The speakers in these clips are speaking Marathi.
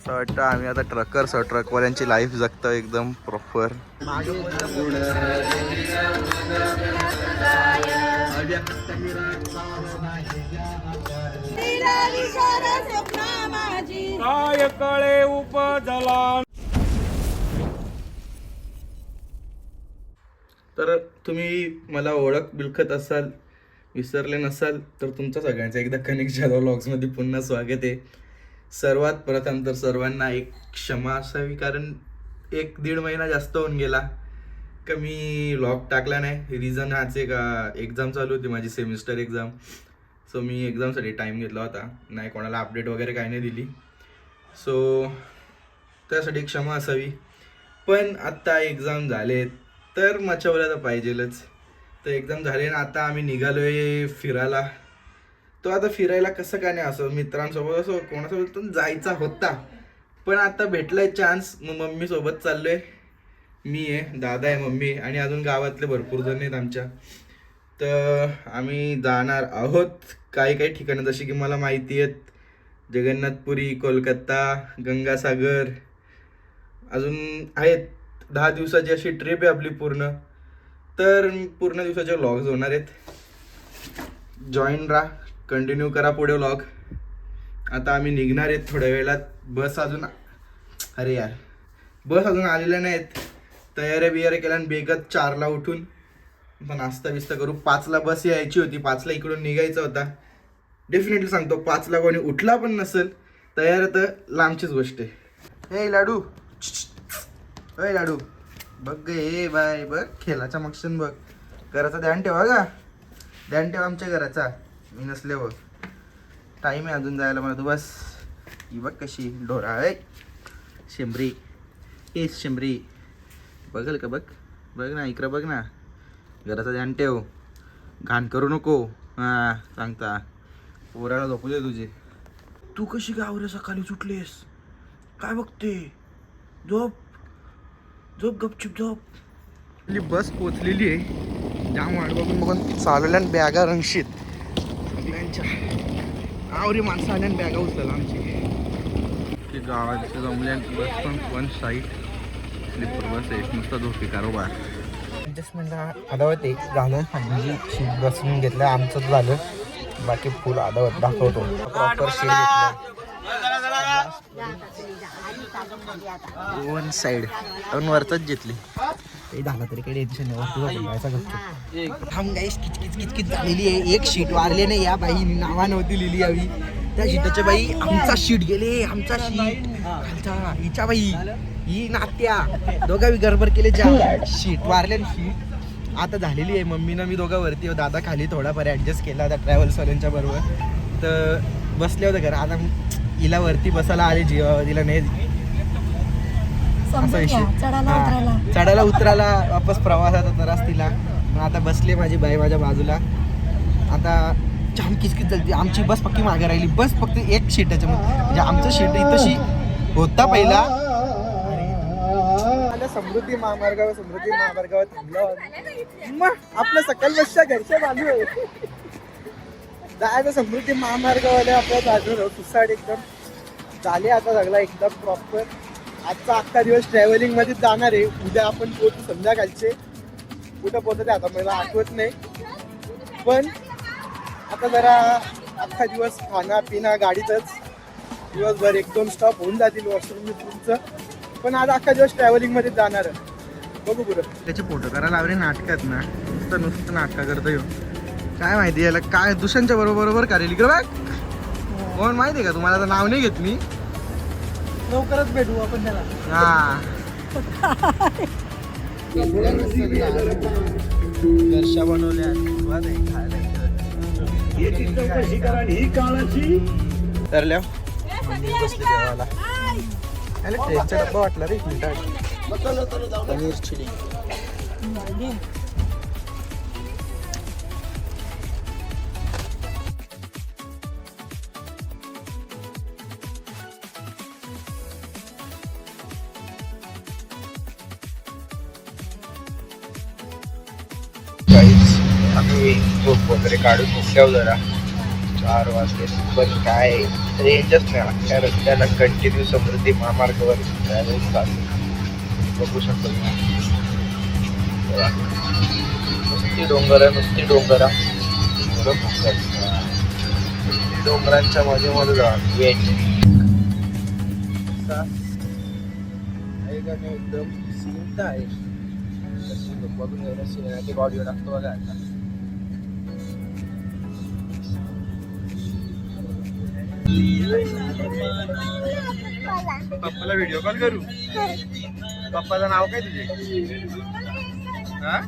असं वाटतं आम्ही आता ट्रकर्स आहोत, ट्रकवाल्यांची लाईफ जगतो एकदम प्रॉपर. काय कळे उपजला. तर तुम्ही मला ओळख बिलखत असाल, विसरले नसाल तर तुमचं सगळ्यांचं एकदा कनेक्ट झालं व्लॉग्समध्ये पुन्हा स्वागत आहे. सर्वात प्रथम तर सर्वांना एक क्षमा असावी, कारण 1-1.5 महिना जास्त होऊन गेला का मी व्लॉग टाकला नाही. रिझन हाच आहे का एक्झाम चालू होती माझी, सेमिस्टर एक्झाम. सो मी एक्झामसाठी टाईम घेतला होता, नाही कोणाला अपडेट वगैरे काही नाही दिली. सो त्यासाठी क्षमा असावी. पण आत्ता एक्झाम झाले तर मच्छवला तर पाहिजेलच. तर एक्झाम झाले ना, आता आम्ही निघालोय फिरायला. तो आता फिरायला कसं काय नाही, असं मित्रांसोबत असो कोणासोबत तर जायचा होता, पण आता भेटलाय चान्स. मग मम्मी सोबत चाललोय. मी आहे, दादा आहे, मम्मी आणि अजून गावातले भरपूर जण आहेत आमच्या. तर आम्ही जाणार आहोत काही काही ठिकाणी, जशी की मला माहिती आहेत जगन्नाथपुरी, कोलकाता, गंगासागर, अजून आहेत 10 दिवसाची अशी ट्रिप आहे आपली पूर्ण. तर पूर्ण दिवसाचे व्लॉग्स होणार आहेत. जॉईन राहा, कंटिन्यू करा पुढे व्लॉग. आता आम्ही निघणार आहेत थोड्या वेळात. बस अजून आलेल्या नाहीत. तयाऱ्या बियाऱ्या केल्या आणि बेगत 4ला उठून नाश्ता बिस्ता करू. 5ला बस यायची होती, 5ला इकडून निघायचा होता. डेफिनेटली सांगतो 5ला कोणी उठला पण नसेल, तयार तर लांबचीच गोष्ट आहे. हे लाडू, अय लाडू बघ ग, हे बाय बघ खेळाच्या मक्षन बघ. घराचा ध्यान ठेवा का, ध्यान ठेवा आमच्या घराचा. मी नसल्यावर टाईम आहे अजून जायला मला. तू बस ही बघ कशी ढोरा आहे शेंबरी. ए शेंबरी बघल का, बघ बघ ना, इकडं बघ ना. घराचा ध्यान ठेव, घाण करू नको. हां सांगता पोराला झोपू दे तुझे. तू कशी गावरे सकाळी सुटलेस, काय बघते? झोप झोप गपचूप झोप. आपली बस पोचलेली आहे. जाम वाट बघून बघून चालवल्या बॅगा रंगशीत सगळ्यांच्या. आवरी माणसं आल्या बॅगा उचलला आमची. की गावाच्या जमल्या बस पण वन साईड स्लीपर बस आहे, नुसता झोपी कारोबार. ॲडजस्टमेंटला आदावत एक झालं, म्हणजे शीट बसून घेतलं आमचं झालं, बाकी फुल आदावत दाखवतो. प्रॉपर शीट घेतलं वन साईड, पण वरतच घेतली. काही झालं तरी काही टेन्शन नाही, वरती गप्प थांब गाईस. किचकिच किचकिच झालेली आहे. एक शीट वारले नाही, या बाई नावा नव्हती लिहिली यावी. त्या शीटाच्या बाई आमचा शीट गेले, आमचा शीट खालचा हिच्या बाई, ही नाट्या दोघा गडबड केले. ज्या शीट वारले शीट आता झालेली आहे. मम्मीनं मी दोघा वरती, दादा खाली थोडाफार ॲडजस्ट केला आता ट्रॅव्हल्सवाल्यांच्या बरोबर. तर बसले होते घर. आता हिला वरती बसायला आले जीवा, तिला नाही असा विषय. चढायला उतरायला वापस प्रवासाचा त्रास तिला. मग आता बसले माझी बाई माझ्या बाजूला. आता जाम किचकिच झाली. आमची बस पक्की मागे राहिली. बस फक्त एक शीटाच्या म्हणजे आमचं शीट इथंशी होता पहिला. समृद्धी महामार्गावर थांबलो. मग आपल्या सकाळ बसच्या घरच्या चालू आहे जायचं समृद्धी महामार्गावर. आपल्या बाजूला सुसाट एकदम झाले आता सगळा एकदम प्रॉपर. आजचा अख्खा दिवस ट्रॅव्हलिंग मध्ये जाणार आहे. उद्या आपण पोहोचू संध्याकाळचे. कुठं पोहोचते आता मला आठवत नाही, पण आता जरा अख्खा दिवस खाना पिना गाडीतच, दिवसभर 1-2 स्टॉप होऊन जातील वॉशरूमचं. पण आज अख्खा दिवस ट्रॅव्हलिंग मध्ये जाणार आहे. बघू पुढं. त्याचे फोटो करायला लावले नाटकात ना, नुसतं नाटका करतो येऊ. काय माहिती याला काय दुसऱ्यांच्या बरोबर करेल. इकडे बघ कोण माहिती आहे का तुम्हाला, तर नाव नाही घेत मी. लवकरच भेटू आपण त्याला. हा घरच्या बनवल्या तरल्या बसली देवाला. ट्रेनचा डब्बा वाटला रे. पनीर चिली आम्ही झोप वगैरे काढून उठल्यावर जरा 4 वाजले पण काय रेंजच नाही अख्ख्या रस्त्याला कंटिन्यू समृद्धी महामार्गावर ट्रॅव्हल्स चालू बघू शकतो तुम्ही. नुसती डोंगरा डोंगरांच्या मध्ये मध्ये जा वेट एकदम सीमित आहे. बघून घेऊन सिनेमॅटिक ऑडिओ टाकतो बघा आता. पप्पाला व्हिडिओ कॉल करू. पप्पाचं नाव काय तुझे? हा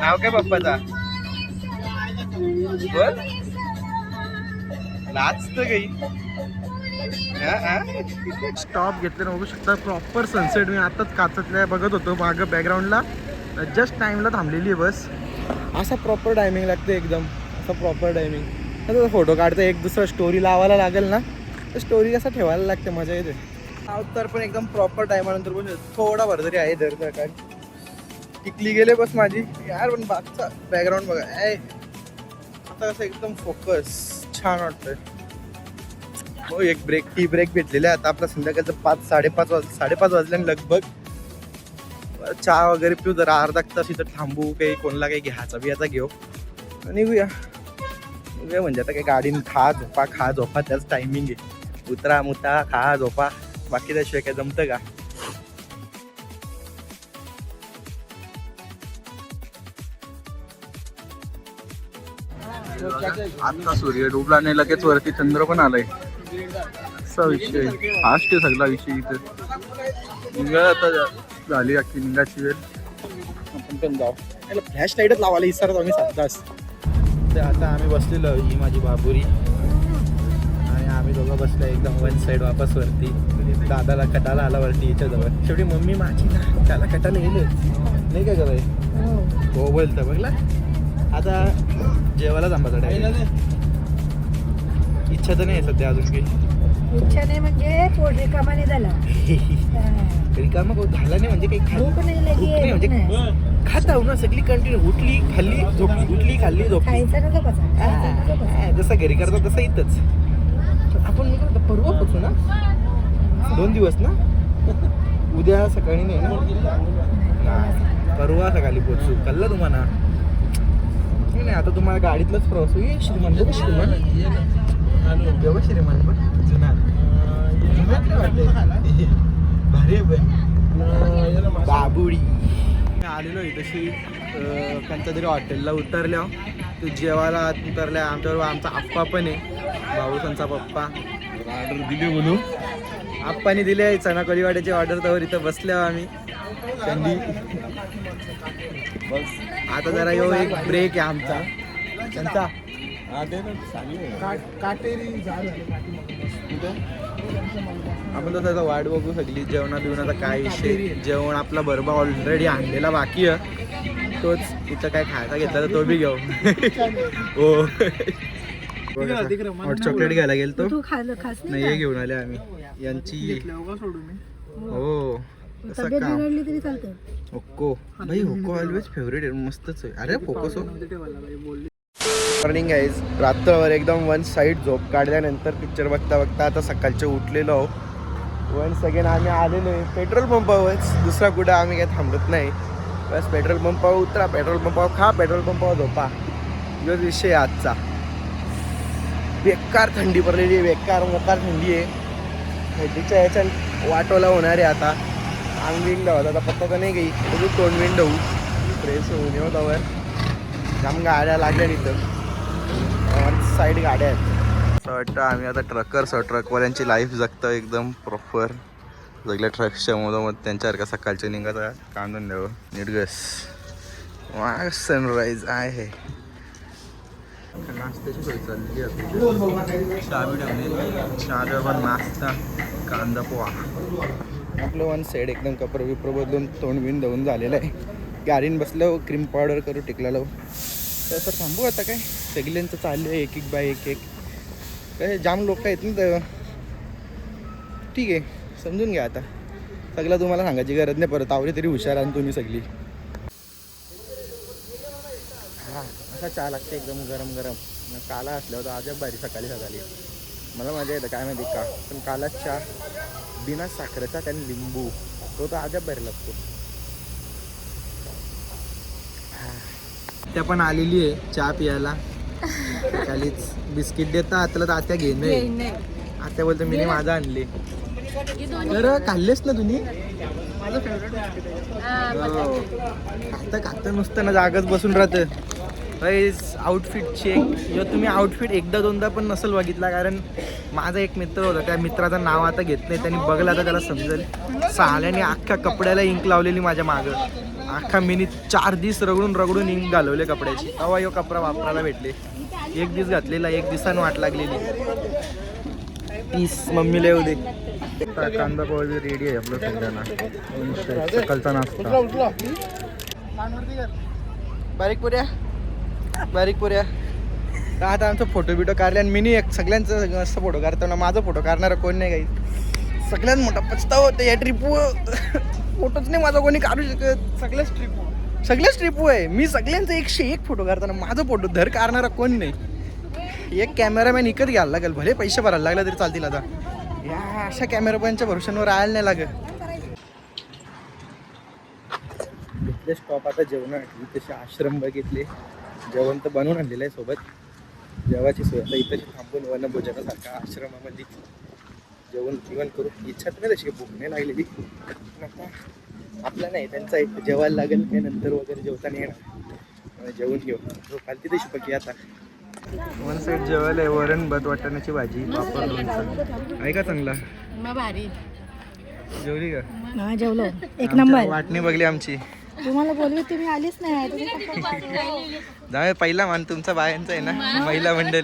नाव काय पप्पाचा? बोल लाजत काही. स्टॉप घेतले बघू शकता प्रॉपर सनसेट. मी आताच काचतल्या बघत होतो मागं बॅकग्राऊंडला जस्ट टाइमला थांबलेली आहे बस. असा प्रॉपर टायमिंग लागते एकदम असा प्रॉपर टायमिंग. आता फोटो काढता एक दुसरा स्टोरी लावायला लागेल ना तर स्टोरी कसं ठेवायला लागते मजा येते. तर पण एकदम प्रॉपर टायमानंतर बस थोडा भर तरी आहे दर काय टिकली गेले बस माझी यार. पण बागचा बॅकग्राऊंड बघा आता कसं एकदम फोकस छान वाटतंय. हो एक टी ब्रेक भेटलेला आहे आता आपला संध्याकाळचं 5-5:30 वाजल्याने लगभग. चहा वगैरे पिऊ जरा अर्धा तास इथं थांबू काही कोणाला काही घ्यायचा बियाचा घेऊ आणि निघूया म्हणजे आता काही गाडीने खा झोपा त्याच टायमिंग आहे. उतरा मुता खा झोपा बाकी त्याशिवाय काय जमतं का. आता सूर्य डुबला आणि लगेच वरती चंद्र पण आलाय. असा विषय फास्ट आहे सगळा विषय इथं. निघा आता झाली अख्खी निघाची वेळ. आपण पण जाऊ त्याला फ्लॅश लाईटच लावायला विसरतो आम्ही साधाच. तर आता आम्ही बसलेलो ही माझी बाबुरी आणि आम्ही दोघं बसलो एकदम वन साईड वापस वरती. दादाला कटाला आला वरती याच्याजवळ. शेवटी मम्मी माझी ना त्याला कटाला येईल नाही काय करायचं. हो बोलतं बघला. आता जेवायला थांबायचं डायरेक्ट. इच्छा तर नाही सध्या अजून काही. इच्छा नाही म्हणजे पोट रिकामा नाही झाला. रिकामा झाला नाही म्हणजे काही भूक नाही लागली म्हणजे खाता ना सगळी कंटिन्यू उठली खाल्ली झोपली उठली खाल्ली झोपली. खायचं ना झोपायचं. जसं घरी करतात तसं इथंच. आपण मी करतो परवा पोचू ना 2 दिवस ना. उद्या सकाळी नाही ना परवा सकाळी पोचू कळलं तुम्हाला. नाही आता तुम्हाला गाडीतलंच प्रवास होईल. श्रीमंत का श्रीमंत देवा श्रीमंत पण जुना भारी बाबुडी. मी आलेलो आहे तशी कोणत्या तरी हॉटेलला उतरल्या तू जेवायला उतरल्या. आमच्याबरोबर आमचा आप्पा पण आहे भाऊसांचा पप्पा. ऑर्डर दिली बोलू आप्पानी दिले चना कोळीवाड्याची ऑर्डर. तर इथं बसल्या आम्ही थंडी. आता जरा येऊ एक ब्रेक आहे आमचा त्यांचा. आपण तसं वाट बघू सगळी जेवणा बिवणाचा काय विषय. जेवण आपला बरोबर ऑलरेडी आणलेला बाकी आहे तोच. इथं काय खायचा घेतला तर तो बी घेऊ. हो हॉट चॉकलेट घ्यायला गेलतो नाही हे घेऊन आले आम्ही यांची. हो तब्येत बिघडली तरी चालते. होक्को भाई होक्को ऑलवेज फेवरेट आहे मस्तच आहे. अरे फोकस हो. मॉर्निंग गाईज रात्रभर एकदम वन साईड झोप काढल्यानंतर पिक्चर बघता बघता आता सकाळचे उठलेलो आहो. वन्स अगेन आम्ही आलेलो आहे पेट्रोल पंपावरच. दुसरा कुठं आम्ही काही थांबत नाही. बस पेट्रोल पंपावर उतरा पेट्रोल पंपावर खा पेट्रोल पंपावर झोपा. जो विषय आजचा. बेकार थंडी पडलेली आहे बेकार मोकार थंडी आहे. थंडीच्या ह्याच्यात वाटोला होणार आहे आता. अंग बिंग होता आता पत्ता तर नाही काही तरी तोंड बिंड होऊ फ्रेश होऊन येऊ त्यावर. जाम गाड्या लागल्या इथं वन साईड गाड्या आहेत. असं वाटतं आम्ही आता ट्रकर्स ट्रकवाल्यांची लाईफ जगतो एकदम प्रॉपर. सगळ्या ट्रकच्या मधोमध त्यांच्यासारखं सकाळच्या निघायचा कांदून द्यावं नीटगस. वा सनराईज आहे. नाश्त्याची सोय चालली आहे. चहा बी ठेवली चहा पण नाश्ता कांदा पोहा. आपलं वन साईड एकदम कपडे बिपर बदलून तोंड बिन धुवून झालेलं आहे. गाडीन बसलं क्रीम पावडर करू टिकला लावू. तर सर थांबू आता काय सगळ्यांचं चाललं आहे एक बाय एक काय जाम लोक आहेत ना तर ठीक आहे समजून घ्या. आता सगळं तुम्हाला सांगायची गरज नाही परत. आवडी तरी हुशार आणि तुम्ही सगळी. हां असा चहा लागते एकदम गरम गरम काला असल्यावर अजब भारी सकाळी सकाळी मला मजा येतं काय माहिती का. पण काला चहा बिना साखरेचा त्याने लिंबू तो तर अजब भारी लागतो. त्या पण आलेली आहे चहा पियाला. खालीच बिस्किट देता आतला तर आत्या घेणे. आत्या बोलतो मी माझा आणले तर खाल्लेस ना तुम्ही. माझं फेवरेट खाता नुसतं ना जागच बसून राहतं. आउटफिट चेक तुम्ही आउटफिट एकदा दोनदा पण नसेल बघितला कारण माझा एक मित्र होता त्या मित्राचं नाव आता घेत नाही. त्यांनी बघला तर त्याला समजेल. साल्याने अख्ख्या कपड्याला इंक लावलेली माझ्या मागं. अख्खा मिनी 4 दिवस रगडून इंक घालवले कपड्याची. तेव्हा यो कपडा वापरायला भेटले. 1 दिवस घातलेला 1 दिवसानं वाट लागलेली. पीस मम्मीला येऊ दे. कांदा पोळी रेडी आहे आपलं सगळ्यांना. सकाळचा नाश्ता. बारीक पुऱ्या आता आमचा फोटो बिटो काढले आणि मी एक सगळ्यांचं मस्त फोटो काढताना माझा फोटो काढणारा कोण नाही काही. सगळ्यात मोठा पछतावा होता या ट्रिप. फोटोच नाही माझा कोणी काढू शकत. सगळ्याच ट्रिप आहे. मी सगळ्यांचा 101 फोटो काढताना माझा फोटो धर काढणारा कोण नाही. एक कॅमेरामॅन इकत घ्यायला लागेल. भले पैसे भरायला लागला तरी चालतील. आता या अशा कॅमेरामॅनच्या भरोशावर राहायला नाही लागत. घेतले स्टॉप आता जेवणासाठी. तसे आश्रम बघितले. जेवण तर बनवून आणलेलं आहे सोबत. जेवायची सोय आता इथं थांबून वनभोजनासारखा आश्रमामध्ये जेवण करू. इच्छा तर नाही तशी भूक नाही लागलेली. आता आपला नाही त्यांचा एक जेवायला लागेल काय नंतर वगैरे जेवताना येणार. जेवून घेऊ खालती तशी पकी. आता वन साईड जेवायला आहे. वरण भात वाटाण्याची भाजी पापड लोणचं आहे का चांगला. भारी जेवली का. हा जेवलो. एक नंबर. वाटणी बघली आमची. तुम्हाला बोलवी तुम्ही आलीच नाही. जाऊ पहिला मान तुमचा बायांचा आहे ना महिला मंडळ.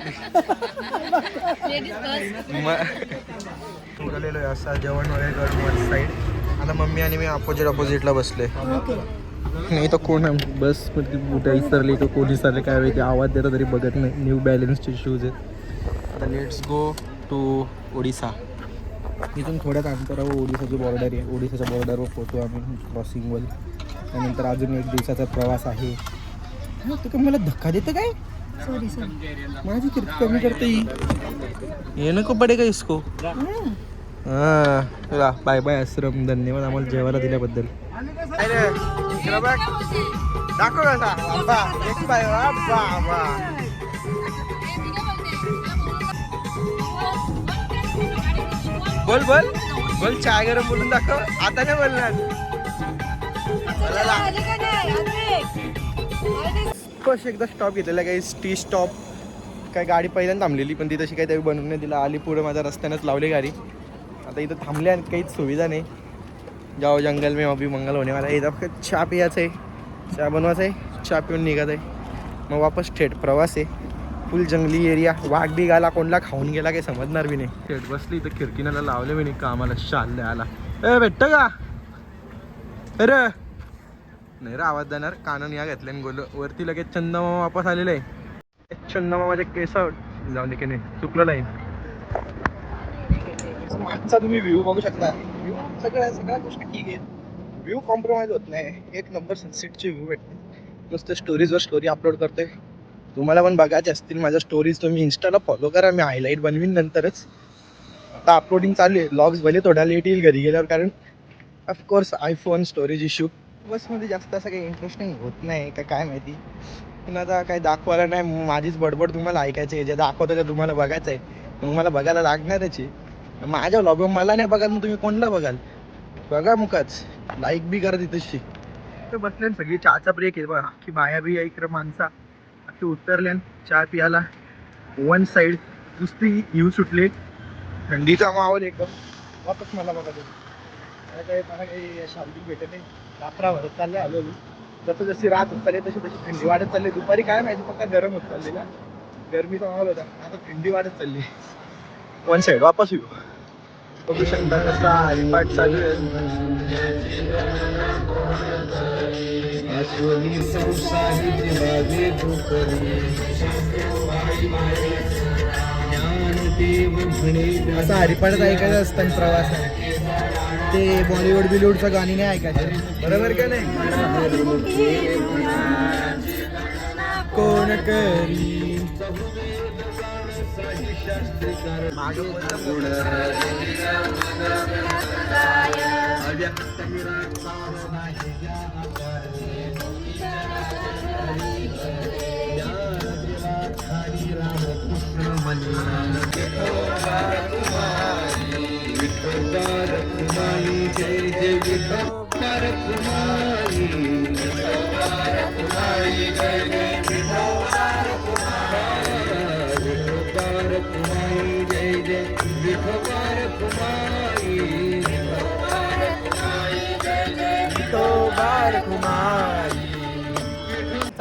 उरलेलो आहे असा जेवण वगैरे करून वन साईड. आता मम्मी आणि मी अपोजिटला बसले. नाही तर कोण बस कुठे विसरली तर कोण विसरले काय माहिती. आवाज देता तरी बघत नाही. न्यू बॅलन्सचे शूज आहेत. आता लेट्स गो टू ओडिसा. इथून थोड्याच अंतरावर ओडिसाची बॉर्डर आहे. ओडिसाच्या बॉर्डरवर पोहोचू आम्ही क्रॉसिंगवर. त्यानंतर अजून 1 दिवसाचा प्रवास आहे. तू का मला धक्का देतं काय. सॉरी माझी किती कमी करते ये नको पडेगा इसको. हां बाय बाय आश्रम. धन्यवाद आम्हाला जेवायला दिल्याबद्दल. दाखव एक बाय बोल चाय गरम बोलून दाखव. आता नाही बोलणार. कशी एकदा स्टॉप घेतलेला काही टी स्टॉप. काय गाडी पहिल्यांदा थांबलेली पण ती तशी काही त्यावेळी बनवून नाही दिला. आली पुढे माझ्या रस्त्यानंच लावली गाडी. आता इथं थांबले आणि काहीच सुविधा नाही. जाओ जंगल में अभी मंगल होने वाला है. इथं फक्त चहा प्यायचं आहे. चहा बनवायचं आहे. चहा पिऊन निघायचं आहे. मग वापस थेट प्रवास आहे. फुल जंगली एरिया. वाघ बी गाला कोणला खाऊन गेला काही समजणार बी नाही. थेट बसली इथं खिडकीनाला लावले मी नाही का आम्हाला शाल द्यायला. भेटतं का अरे नाही रे आवाज देणार. कानून या घेतल्या आणि गोल वरती लगेच चंदमामा वापस आलेलं आहे. चंदमामा माझ्या केसावर जाऊन की नाही चुकलं नाही. मागचा तुम्ही व्ह्यू बघू शकता. व्ह्यू सगळ्या गोष्टी ठीक आहेत. व्ह्यू कॉम्प्रोमाइज होत नाही. 1 नंबर सनसेटचे व्ह्यू भेटते. नुसतं स्टोरीजवर स्टोरी अपलोड करतोय. तुम्हाला पण बघायचे असतील माझ्या स्टोरीज तुम्ही इंस्टाला फॉलो करा. मी हायलाईट बनवीन नंतरच. आता अपलोडिंग चालू आहे. ब्लॉग्स भले थोडा लेट येईल घरी गेल्यावर कारण ऑफकोर्स आयफोन स्टोरेज इश्यू. बसमध्ये जास्त असं काही इंटरेस्टिंग होत नाही का काय माहिती. पण आता काय दाखवायला नाही. माझीच बडबड तुम्हाला ऐकायची आहे. जे दाखवतं ते तुम्हाला बघायचं आहे. मग मला बघायला लागणारच आहे. माझ्या व्लॉग मला नाही बघाल मग तुम्ही कोणला बघाल. बघा मुखाच लाईक बी करा तिथेशी. तर बसले सगळी चहाचा ब्रेक आहे बघा की बाया बी इकडे माणसा अशी उतरल्या चहा पियाला. वन साईड नुसती येऊ सुटले. थंडीचा माहोल एकदम. वापस मला बघा तुम्ही मला काही शांती भेटत नाही. रात्रा भरत चालले आलो. जसं जशी रात होत चालली तशी थंडी वाढत चालली. दुपारी काय माहिती फक्त गरम होत चालली ना. गरमीचा माहोल होता. आता थंडी वाढत चालली. वन साईड वापस येऊ. बघू शकता कसा हरिपाठ चालू आहे. असा हरिपाठ ऐकायचं असतं प्रवास आहे. ते बॉलिवूडचं गाणी नाही ऐकायचं. बरोबर का नाही. कोण करी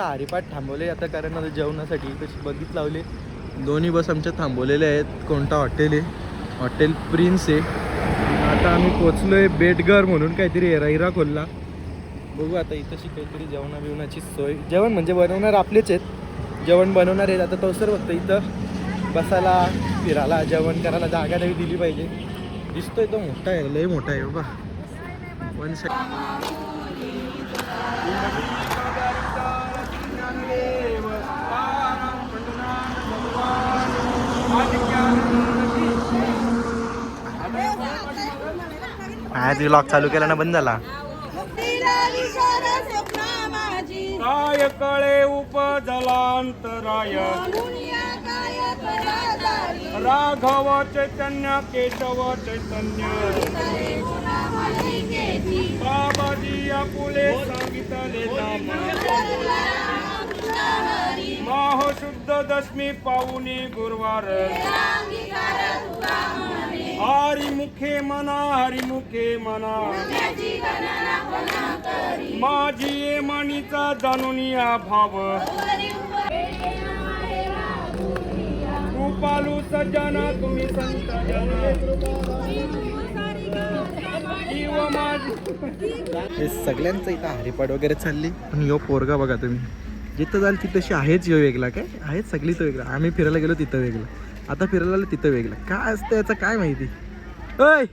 हरिपाठ थांबवले आता कारण आता जेवणासाठी कशी बघित लावले. दोन्ही बस आमच्या थांबवलेल्या आहेत. कोणता हॉटेल आहे? हॉटेल प्रिन्स आहे. आता आम्ही पोचलोय बेटघर म्हणून काहीतरी हिरा खोलला. बघू आता इथंशी काहीतरी जेवणा बिवणाची सोय. जेवण म्हणजे बनवणार आपलेच आहेत. जेवण बनवणार आहेत. आता तो सर फक्त इथं बसायला फिरायला जेवण करायला जागा तरी दिली पाहिजे. दिसतोय तो मोठा आहे, लय मोठा आहे बाबा. 1 सेकंड. आज व्लॉग चालू केला ना बंद झाला. काय कळे उपजलांतराय राघव चैतन्य केशव चैतन्य बाबाजी आपुले सांगितले नाम माह शुद्ध दशमी पाहुणी गुरुवार हरिमुखे मना माझी मनीचा जाणून या भाव कृपालू सज्जना तुम्ही संत हे सगळ्यांचं इथं हरिपाठ वगैरे चालली. पण यो पोरगा बघा तुम्ही, जिथं जाल तिथं तशी आहेच. यो वेगळा काय आहेत सगळी तो वेगळा. आम्ही फिरायला गेलो तिथं वेगळं, आता फिरायला आलो तिथं वेगळं. काय असतं याचं काय माहिती. ओय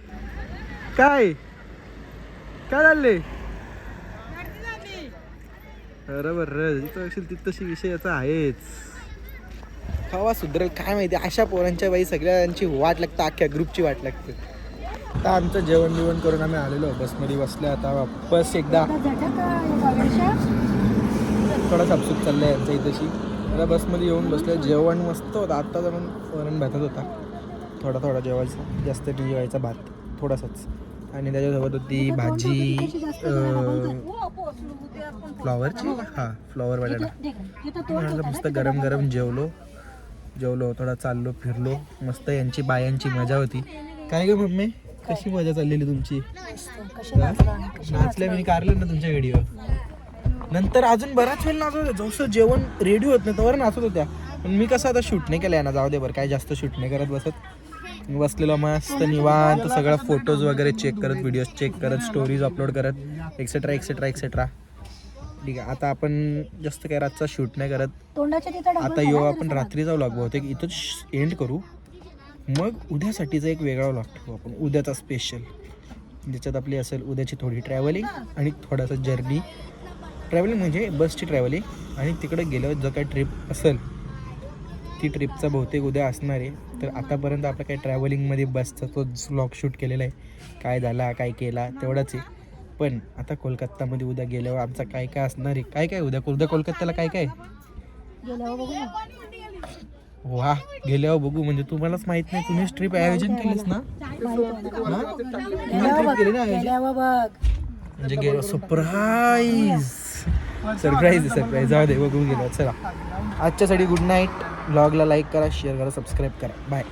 काय काय चालले? बरोबर जिथं असेल तिथं तशी विषय याचा आहेच. हवा सुधरेल काय माहिती. अशा पोरांच्या बाई सगळ्यांची वाट लागतं, अख्ख्या ग्रुपची वाट लागते. आता आमचं जेवण बिवण करून आम्ही आलेलो बसमध्ये बसले. आता वापस एकदा थोडा सापसूप चाललाय यांचा इथंशी. आता बसमध्ये येऊन बसलं. जेवण मस्त होतं. आत्ता जाऊन वरण भातच होता. थोडा थोडा जेवायचा, जास्त नाही जेवायचा, भात थोडासाच. आणि त्याच्यासोबत होती भाजी फ्लॉवरची. हां फ्लॉवर बटाटा. मस्त गरम गरम जेवलो. थोडा चाललो फिरलो. मस्त यांची बायांची मजा होती. काय ग मम्मी कशी मजा चाललेली तुमची? नाचल्या मी कारलं ना तुमच्या व्हिडिओ. नंतर अजून बराच वेळ नाचत होत्या. जसं जेवण रेडी होत नाही तर नाचत होत्या. पण मी कसं आता शूट नाही केलं ना, जाऊ दे बरं काय जास्त शूट नाही करत बसत. मी बसलेलो मस्त निवांत सगळं फोटोज वगैरे चेक करत, व्हिडिओज चेक करत, स्टोरीज अपलोड करत, एक्सेट्रा एक्सेट्रा एक्सेट्रा. ठीक आहे. आता आपण जास्त काय रातचा शूट नाही करत. आता यो आपण रात्री जाऊ लागू होते की इथंच एंड करू. मग उद्यासाठीचा एक वेगळा व्लॉग ठेवू आपण, उद्याचा स्पेशल, ज्याच्यात आपली असेल उद्याची थोडी ट्रॅव्हलिंग आणि थोडासा जर्नी. ट्रॅव्हलिंग म्हणजे बसची ट्रॅव्हलिंग आणि तिकडे गेल्यावर जो काही ट्रिप असेल ती ट्रिपचा बहुतेक उद्या असणार आहे. तर आतापर्यंत आपलं काही ट्रॅव्हलिंगमध्ये बसचा तोच व्लॉग शूट केलेला आहे. काय झाला काय केला तेवढाच आहे. पण आता कोलकातामध्ये उद्या गेल्यावर आमचा काय काय असणार आहे, काय काय उद्या कोलकात्याला काय काय वा गेल्यावर बघू. म्हणजे तुम्हालाच माहित नाही, तुम्हीच ट्रिप आयोजन केलीस ना? म्हणजे गेलो सरप्राईज. जाऊ दे बघू गेलो. चला आजच्यासाठी गुड नाईट. ब्लॉगला लाईक करा, शेअर करा, सबस्क्राईब करा. बाय.